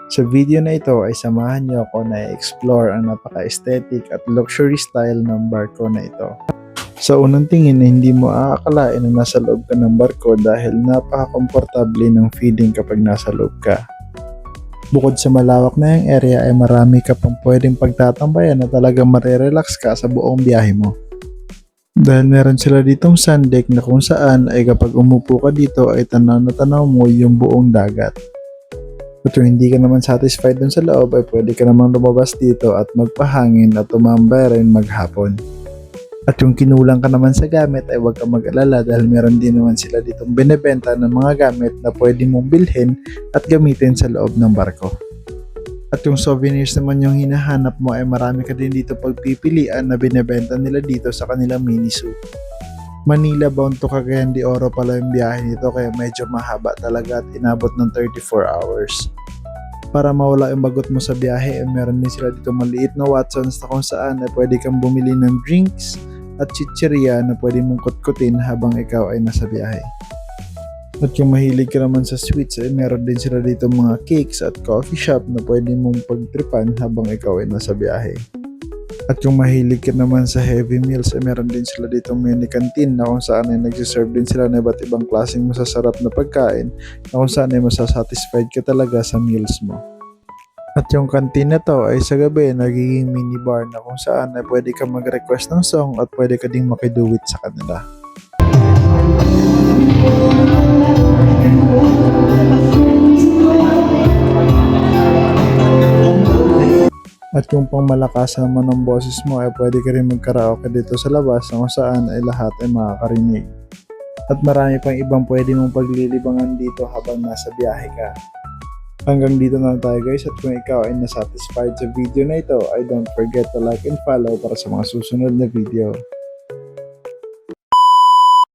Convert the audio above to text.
Sa video na ito ay samahan niyo ako na i-explore ang napaka-aesthetic at luxury style ng barko na ito. Sa unang tingin ay hindi mo aakalain na nasa loob ka ng barko dahil napaka-komportable ng feeling kapag nasa loob ka. Bukod sa malawak na yung area ay marami ka pang pwedeng pagtatambayan na talagang marirelax ka sa buong biyahe mo. Dahil meron sila ditong sun deck na kung saan ay kapag umupo ka dito ay tanaw na tanaw mo yung buong dagat. At kung hindi ka naman satisfied dun sa loob ay pwede ka namang lumabas dito at magpahangin at tumambay rin maghapon. At kung kinulang ka naman sa gamit ay huwag ka mag-alala dahil meron din naman sila ditong binebenta ng mga gamit na pwede mong bilhin at gamitin sa loob ng barko. At yung souvenirs naman yung hinahanap mo ay marami ka din dito pagpipilian na binebenta nila dito sa kanilang mini zoo. Manila bound to Cagayan de Oro pala yung biyahe nito kaya medyo mahaba talaga at inabot ng 34 hours. Para mawala yung bagot mo sa biyahe ay meron din sila dito maliit na Watsons na kung saan ay pwede kang bumili ng drinks at chichirya na pwede mong kutkutin habang ikaw ay nasa biyahe. At kung mahilig ka naman sa sweets ay meron din sila dito mga cakes at coffee shop na pwede mong pagtripan habang ikaw ay nasa biyahe. At kung mahilig ka naman sa heavy meals ay meron din sila dito mini canteen na kung saan ay nagsiserve din sila ng iba't ibang klaseng masasarap na pagkain na kung saan ay masasatisfied ka talaga sa meals mo. At yung canteen na to ay sa gabi nagiging mini bar na kung saan ay pwede ka mag-request ng song at pwede ka ding makiduwit sa kanila. At kung pang malakas naman ang boses mo ay pwede ka rin mag-karaoke dito sa labas na kung saan ay lahat ay makakarinig. At marami pang ibang pwede mong paglilibangan dito habang nasa biyahe ka. Hanggang dito na tayo guys at kung ikaw ay nasatisfied sa video na ito ay don't forget to like and follow para sa mga susunod na video.